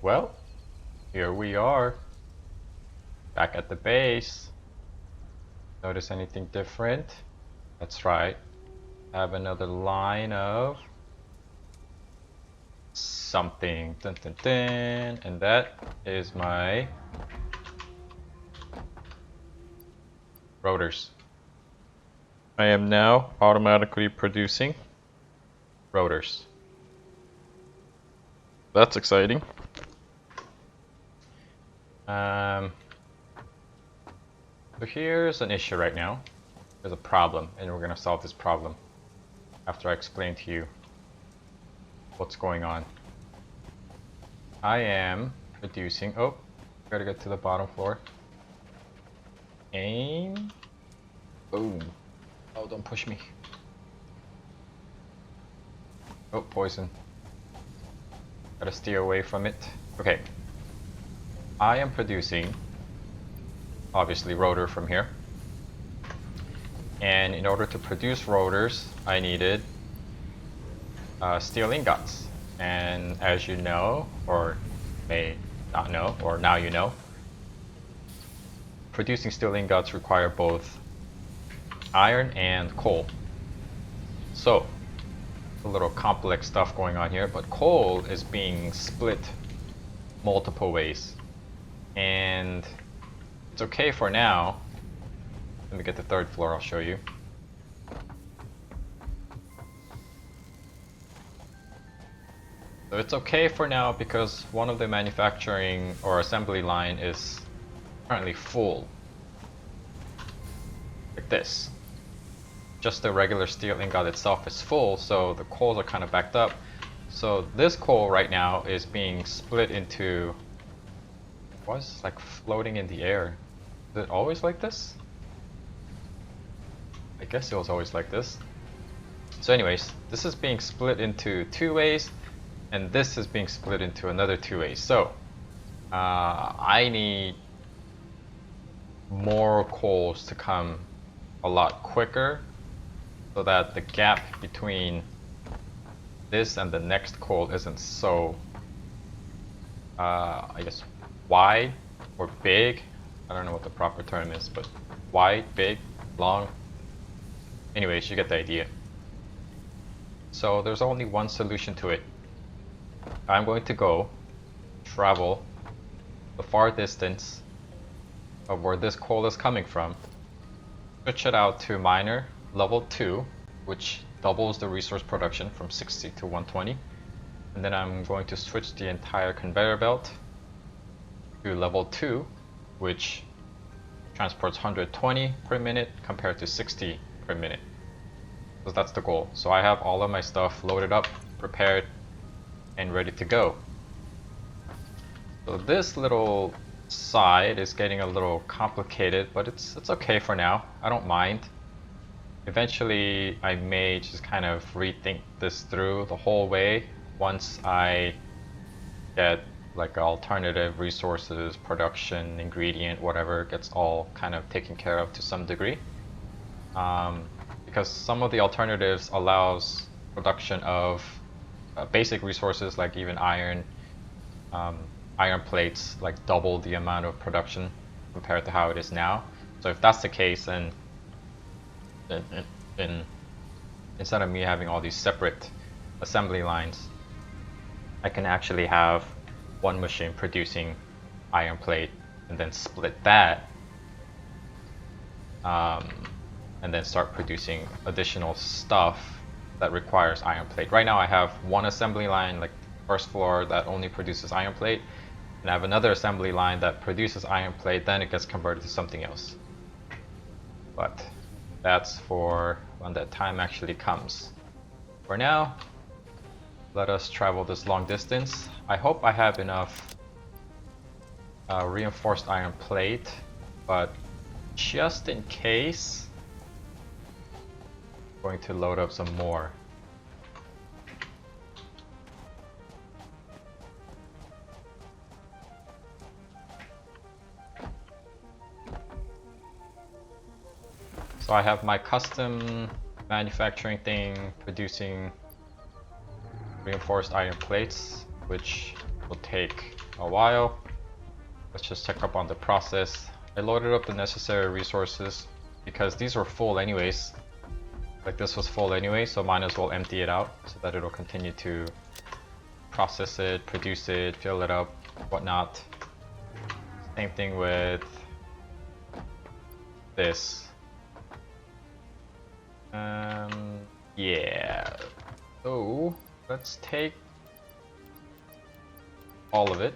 Well, here we are, back at the base. Notice anything different? That's right. I have another line of something. Dun, dun, dun. And that is my rotors. I am now automatically producing rotors. That's exciting. So here's an issue right now. There's a problem, and we're gonna solve this problem after I explain to you what's going on. I am producing, oh, gotta get to the bottom floor. Aim, boom. Oh, don't push me. Oh, poison. Gotta steer away from it. Okay. I am producing, obviously, rotor from here. And in order to produce rotors, I needed steel ingots. And as you know, or may not know, or now you know, producing steel ingots require both iron and coal. So, a little complex stuff going on here, but coal is being split multiple ways. And it's okay for now. Let me get the third floor, I'll show you. So it's okay for now because one of the manufacturing or assembly line is currently full. Like this. Just the regular steel ingot itself is full, so the coals are kind of backed up. So this coal right now is being split into, what's like floating in the air. Is it always like this? I guess it was always like this. So anyways, this is being split into two ways, and this is being split into another two ways. So I need more coals to come a lot quicker so that the gap between this and the next coal isn't so I guess wide or big. I don't know what the proper term is, but wide, big, long. Anyways, you get the idea. So there's only one solution to it. I'm going to travel the far distance of where this coal is coming from, switch it out to miner level 2, which doubles the resource production from 60 to 120. And then I'm going to switch the entire conveyor belt to level 2, which transports 120 per minute compared to 60 per minute. So that's the goal. So I have all of my stuff loaded up, prepared, and ready to go. So this little side is getting a little complicated, but it's okay for now. I don't mind. Eventually I may just kind of rethink this through the whole way once I get like alternative resources, production, ingredient, whatever gets all kind of taken care of to some degree. Because some of the alternatives allows production of basic resources like even iron, iron plates, like double the amount of production compared to how it is now. So if that's the case, then instead of me having all these separate assembly lines, I can actually have one machine producing iron plate and then split that and then start producing additional stuff that requires iron plate. Right now I have one assembly line, like first floor, that only produces iron plate, and I have another assembly line that produces iron plate, then it gets converted to something else. But that's for when that time actually comes. For now, let us travel this long distance. I hope I have enough reinforced iron plate, but just in case, I'm going to load up some more. So I have my custom manufacturing thing producing reinforced iron plates, which will take a while. Let's just check up on the process. I loaded up the necessary resources because these were full anyways. Like this was full anyway, so might as well empty it out so that it'll continue to process it, produce it, fill it up, whatnot. Same thing with this. Yeah. So let's take all of it.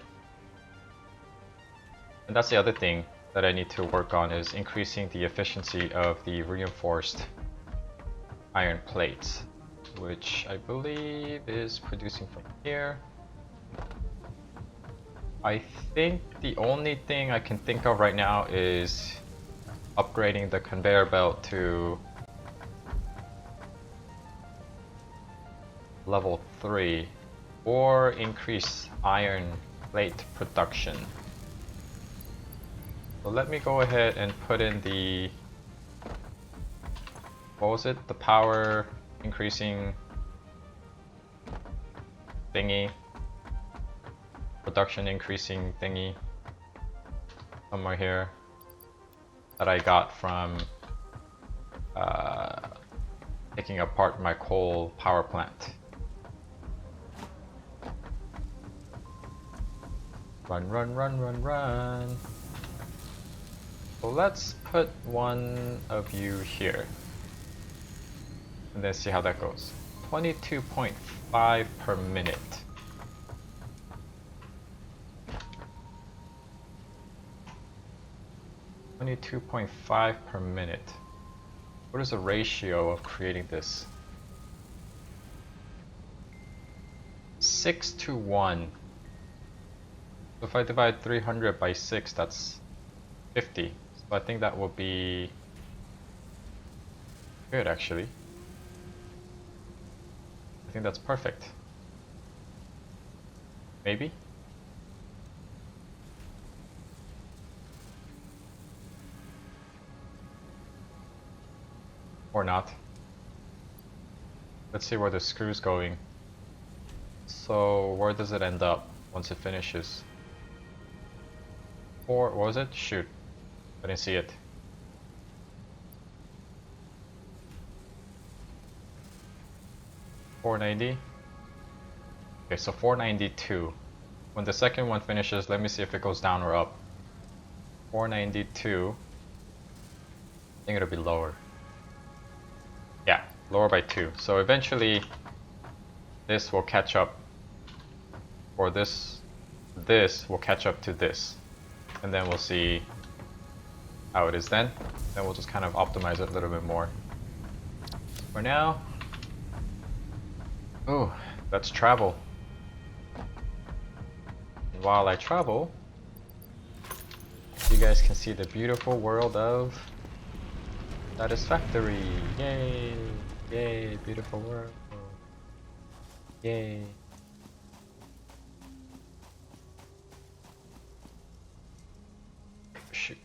And that's the other thing that I need to work on, is increasing the efficiency of the reinforced iron plates, which I believe is producing from here. I think the only thing I can think of right now is upgrading the conveyor belt to level 3 or increase iron plate production. So let me go ahead and put in the, what was it? The power increasing thingy, production increasing thingy somewhere here that I got from taking apart my coal power plant. Run, run, run, run, run. So let's put one of you here and then see how that goes. 22.5 per minute. $22.5 per minute. What is the ratio of creating this? 6 to 1. So if I divide 300 by 6, that's 50. So I think that will be good actually. I think that's perfect. Maybe? Or not. Let's see where the screw's going. So where does it end up once it finishes? What was it? Shoot. I didn't see it. $490. Okay, so 492. When the second one finishes, let me see if it goes down or up. 492. I think it'll be lower. Yeah, lower by 2. So eventually this will catch up, or this will catch up to this. And then we'll see how it is then. Then we'll just kind of optimize it a little bit more. For now, oh, let's travel. And while I travel, you guys can see the beautiful world of Satisfactory. Yay! Yay! Beautiful world. Yay! Shoot.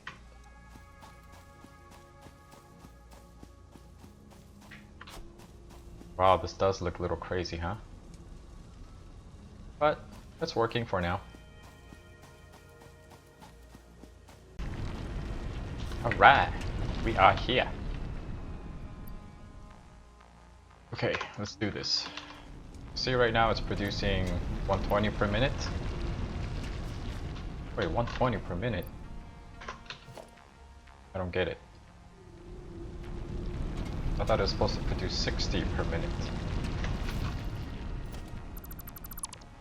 Wow, this does look a little crazy, huh? But it's working for now. Alright, we are here. Okay, let's do this. See, right now it's producing 120 per minute. Wait, 120 per minute? I don't get it. I thought it was supposed to produce 60 per minute.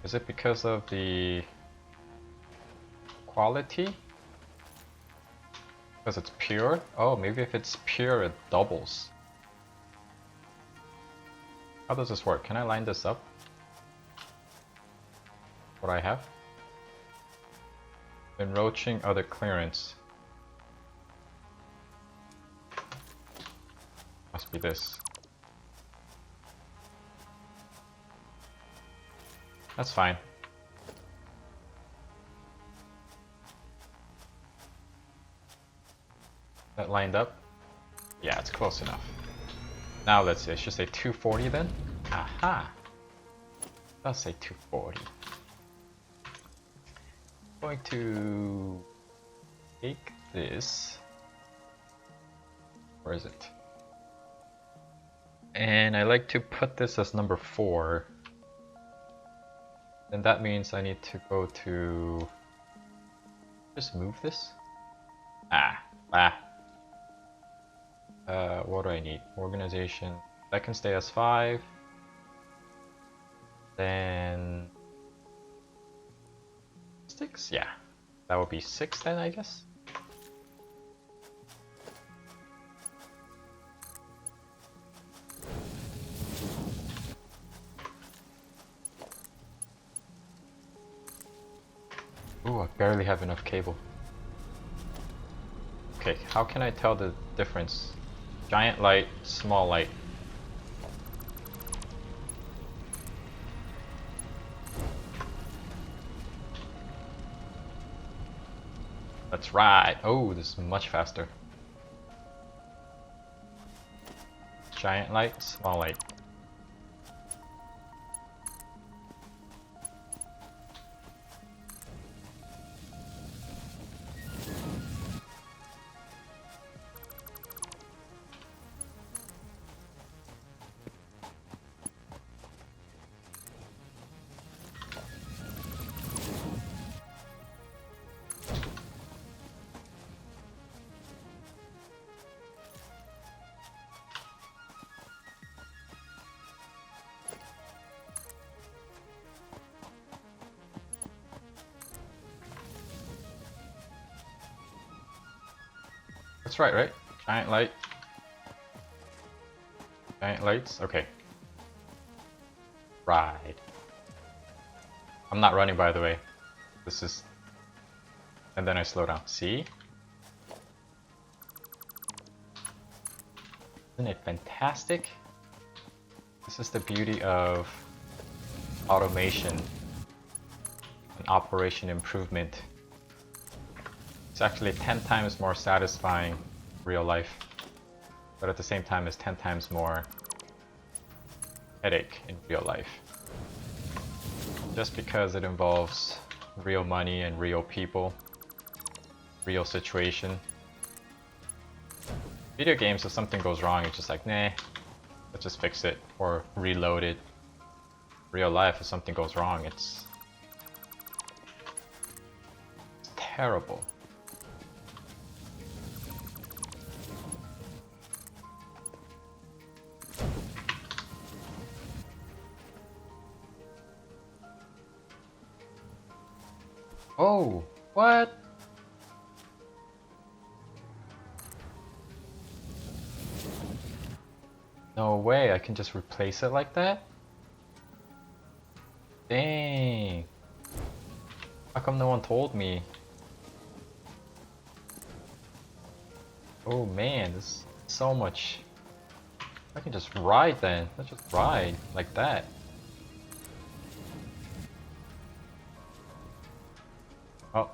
Is it because of the quality? Because it's pure? Oh, maybe if it's pure it doubles. How does this work? Can I line this up? What I have? Enroaching other clearance. Must be this. That's fine. That lined up? Yeah, it's close enough. Now let's see, it should say 240 then? Aha! It does say 240. going to take this. Where is it? And I like to put this as number 4. And that means I need to go to... just move this? What do I need? Organization. That can stay as 5. Then... 6? Yeah. That would be 6 then, I guess? Ooh, I barely have enough cable. Okay, how can I tell the difference? Giant light, small light. That's right. Oh, this is much faster. Giant light, small light. That's right, right? Giant light. Giant lights, okay. Ride. I'm not running, by the way. This is... and then I slow down. See? Isn't it fantastic? This is the beauty of automation and operation improvement. It's actually 10 times more satisfying real life, but at the same time it's 10 times more headache in real life. Just because it involves real money and real people, real situation. Video games, if something goes wrong, it's just like, nah, let's just fix it or reload it. Real life, if something goes wrong, it's terrible. Oh, what? No way, I can just replace it like that? Dang. How come no one told me? Oh man, this is so much. I can just ride then. Let's just ride like that. Oh.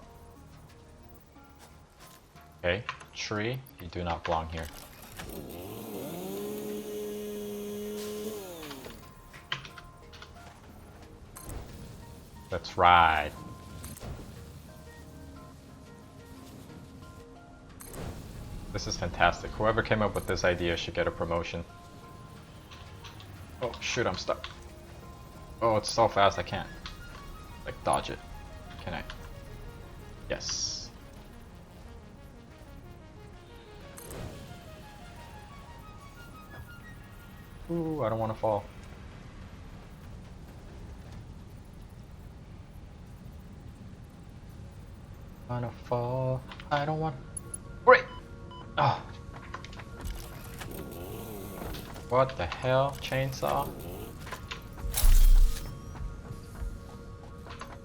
Okay, tree, you do not belong here. Let's ride. This is fantastic. Whoever came up with this idea should get a promotion. Oh shoot, I'm stuck. Oh, it's so fast I can't like dodge it. Can I? Yes. Ooh, I don't want to fall. I don't want to fall. I don't want. Great. Oh. What the hell? Chainsaw?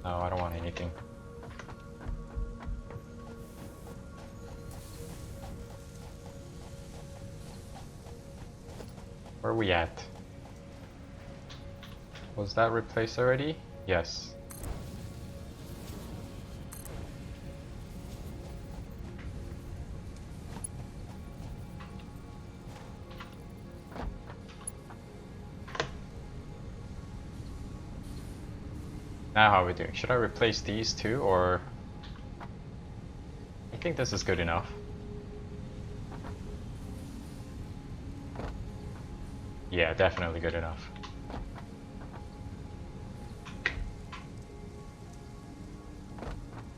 No, I don't want anything. Where are we at? Was that replaced already? Yes. Now how are we doing? Should I replace these two or think this is good enough. Yeah, definitely good enough.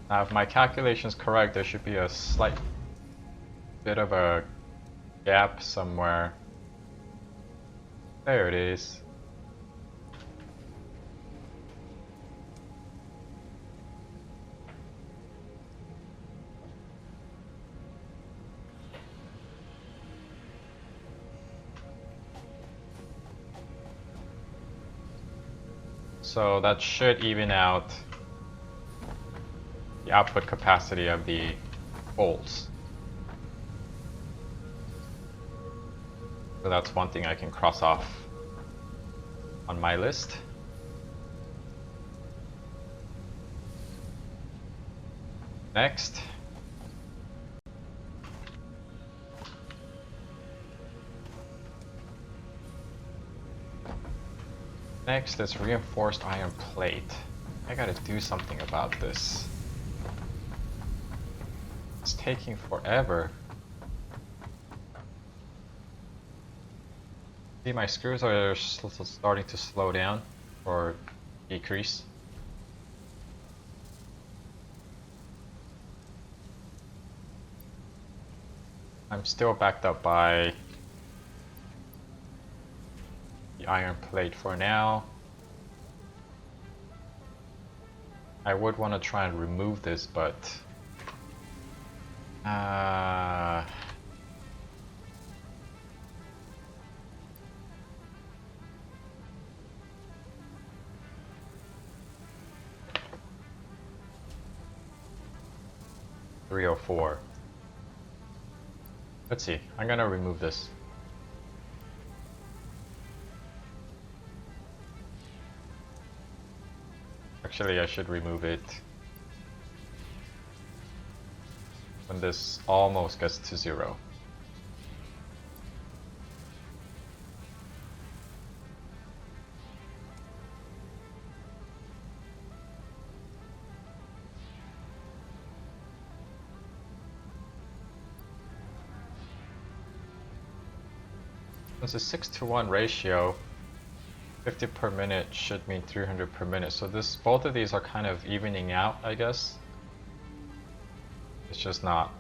Now, if my calculation's correct, there should be a slight bit of a gap somewhere. There it is. So that should even out the output capacity of the bolts. So that's one thing I can cross off on my list. Next. Next is reinforced iron plate. I gotta do something about this. It's taking forever. See, my screws are starting to slow down or decrease. I'm still backed up by the iron plate for now. I would want to try and remove this, but 304. Let's see, I'm gonna remove this. Actually, I should remove it when this almost gets to 0. It's a 6-to-1 ratio. 50 per minute should mean 300 per minute. So both of these are kind of evening out, I guess. It's just not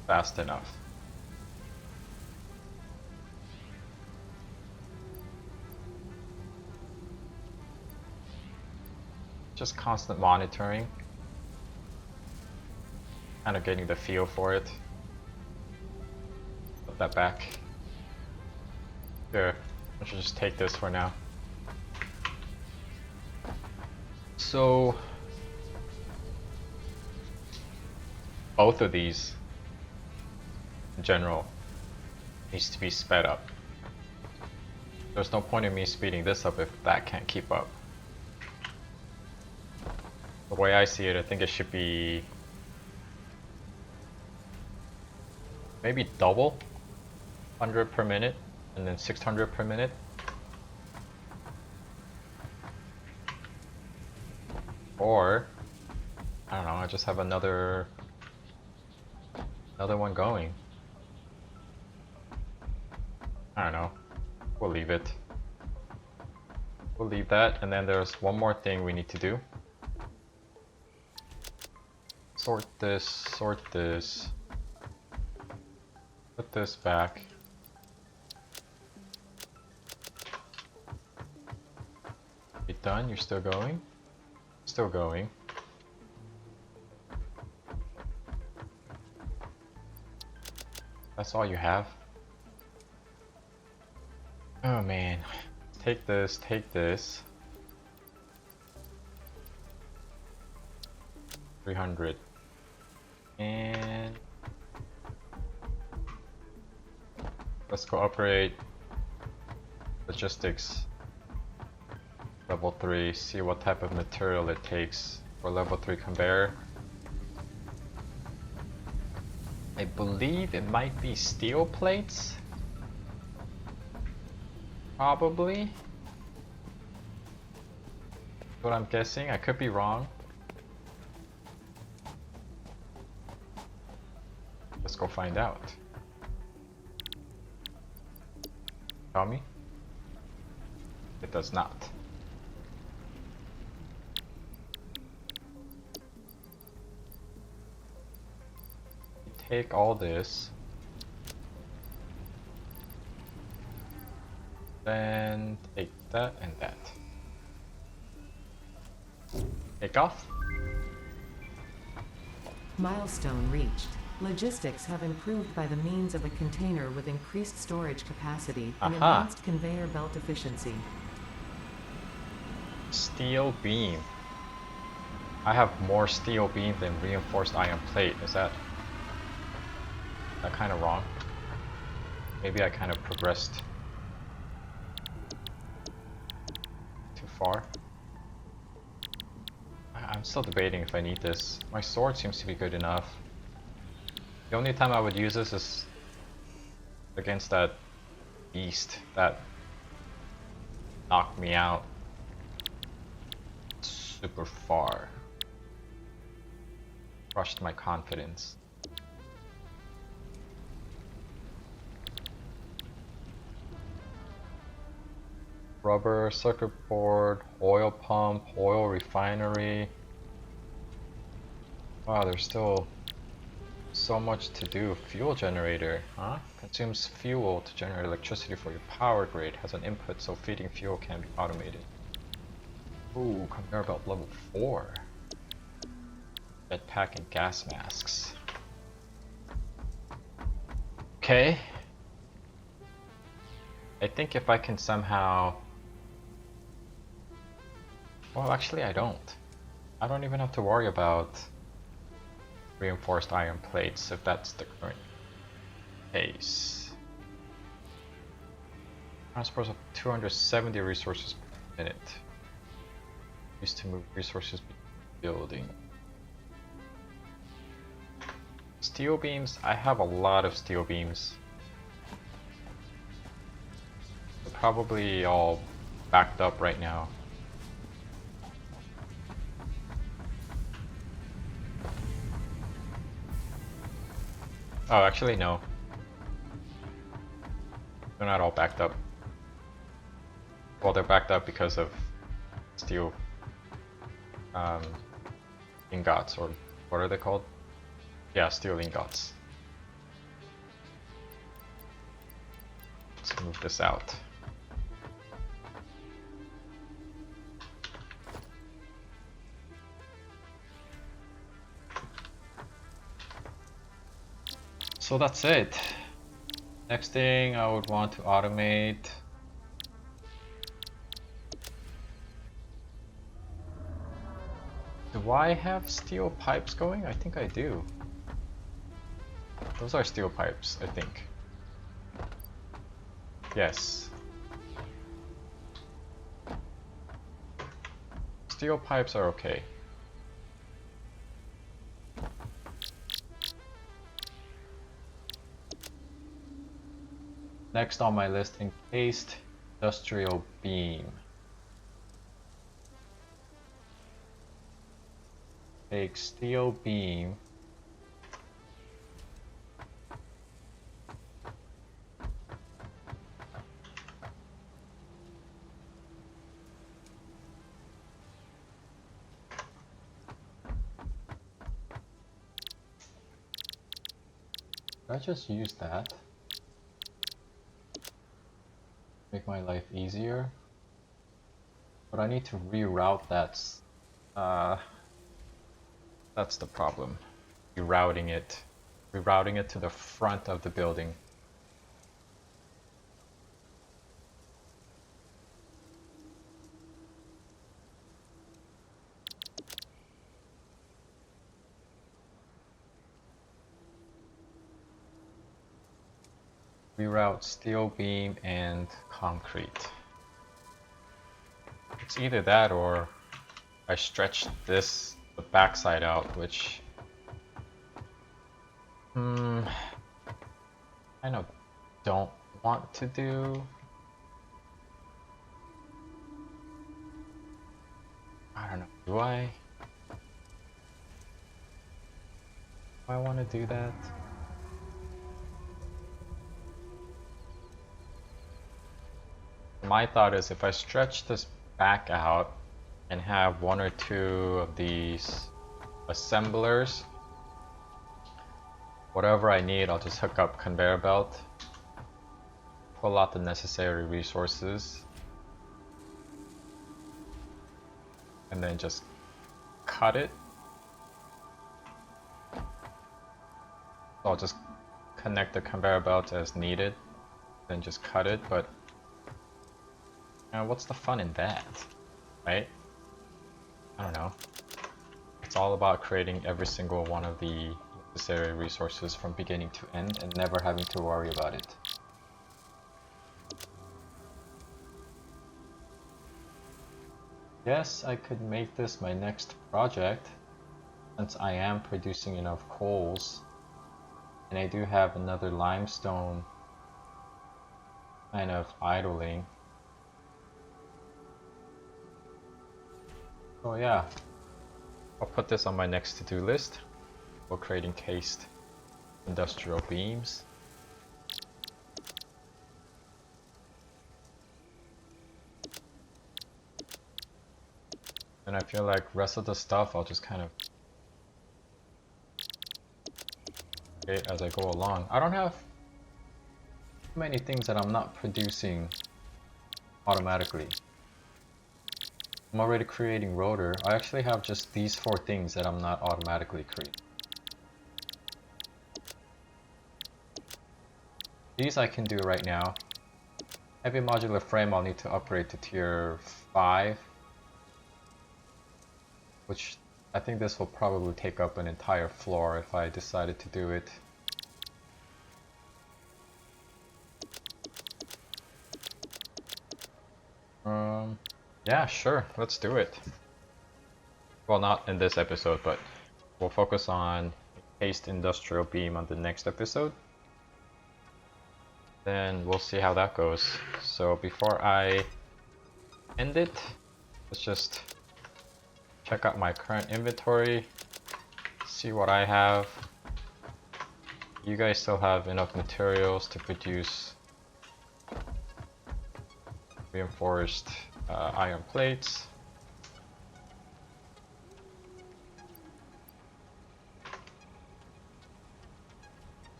fast enough. Just constant monitoring. Kind of getting the feel for it. Put that back. Here, I should just take this for now. So both of these in general needs to be sped up. There's no point in me speeding this up if that can't keep up. The way I see it, I think it should be maybe double 100 per minute and then 600 per minute. Or I don't know, I just have another one going. I don't know. We'll leave it. We'll leave that, and then there's one more thing we need to do. Sort this, put this back. You done? You're still going? Still going. That's all you have? Oh man. Take this, take this. 300. And let's go upgrade logistics level 3, see what type of material it takes for level 3 conveyor. I believe it might be steel plates. Probably. What I'm guessing, I could be wrong. go find out. Tell me? It does not. Take all this, then take that and that. Take off. Milestone reached. Logistics have improved by the means of a container with increased storage capacity and Aha. enhanced conveyor belt efficiency. Steel beam. I have more steel beam than reinforced iron plate. Is that kind of wrong? Maybe I kind of progressed too far. I'm still debating if I need this. My sword seems to be good enough. The only time I would use this is against that beast that knocked me out super far. Crushed my confidence. Rubber, circuit board, oil pump, oil refinery. Wow, there's still so much to do. Fuel generator, huh? Consumes fuel to generate electricity for your power grid. Has an input so feeding fuel can be automated. Ooh, conveyor belt level 4. Jetpack and gas masks. Okay. I think if I can somehow... Well, actually I don't. I don't even have to worry about reinforced iron plates if that's the current case. Transports of 270 resources per minute. Used to move resources between building. Steel beams, I have a lot of steel beams. They're probably all backed up right now. Oh, actually no. They're not all backed up. Well, they're backed up because of steel ingots, or what are they called? Yeah, steel ingots. Let's move this out. So that's it. Next thing I would want to automate. Do I have steel pipes going? I think I do. Those are steel pipes, I think. Yes. Steel pipes are okay. Next on my list, encased industrial beam. Take steel beam. Did I just use that? Make my life easier? But I need to reroute that. That's the problem. Rerouting it to the front of the building. Reroute steel beam and concrete. It's either that or I stretch this the backside out, which kind of don't want to do. I don't know. Do I want to do that? My thought is if I stretch this back out and have one or two of these assemblers, whatever I need, I'll just hook up conveyor belt, pull out the necessary resources, and then just cut it. So I'll just connect the conveyor belt as needed, then just cut it, but what's the fun in that, right? I don't know. It's all about creating every single one of the necessary resources from beginning to end and never having to worry about it. Yes, I could make this my next project since I am producing enough coals, and I do have another limestone kind of idling. So yeah, I'll put this on my next to-do list. We'll create encased industrial beams. And I feel like rest of the stuff I'll just kind of create as I go along. I don't have too many things that I'm not producing automatically. I'm already creating Rotor. I actually have just these 4 things that I'm not automatically creating. These I can do right now. Heavy modular frame I'll need to upgrade to tier 5. Which I think this will probably take up an entire floor if I decided to do it. Yeah, sure, let's do it. Well, not in this episode, but we'll focus on encased industrial beam on the next episode. Then we'll see how that goes. So before I end it, let's just check out my current inventory, see what I have. You guys still have enough materials to produce reinforced iron plates.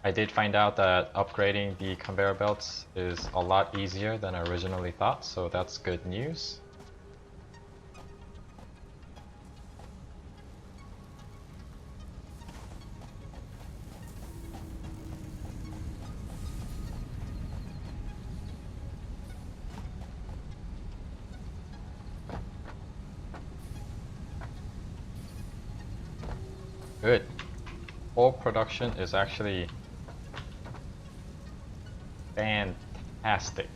I did find out that upgrading the conveyor belts is a lot easier than I originally thought, so that's good news. Good. Coal production is actually fantastic.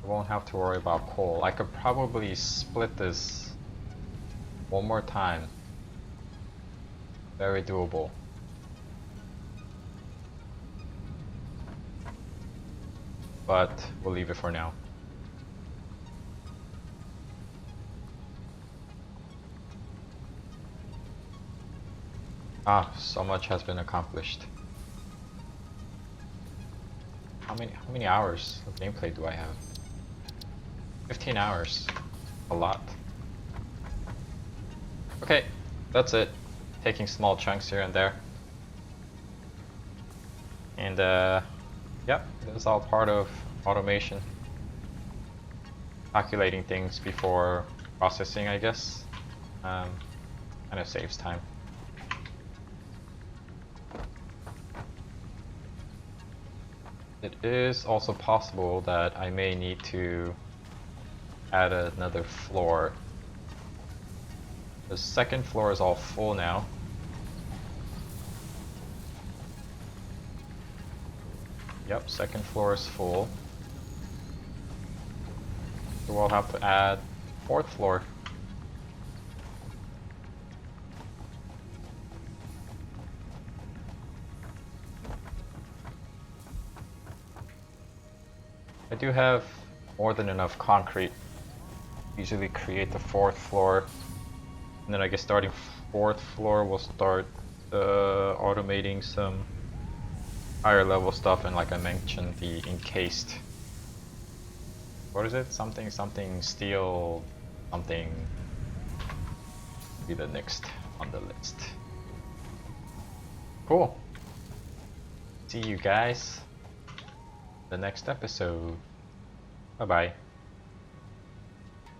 I won't have to worry about coal. I could probably split this one more time. Very doable. But we'll leave it for now. Ah, so much has been accomplished. How many hours of gameplay do I have? 15 hours. A lot. Okay, that's it. Taking small chunks here and there. And yep, that's all part of automation. Calculating things before processing, I guess. Kind of saves time. It is also possible that I may need to add another floor. The second floor is all full now. Yep, second floor is full. So we'll have to add fourth floor. I do have more than enough concrete to easily create the fourth floor And then I guess starting 4th floor, we'll start automating some higher level stuff, and like I mentioned, the encased. What is it? Something steel something. Be the next on the list. Cool. See you guys the next episode. Bye bye.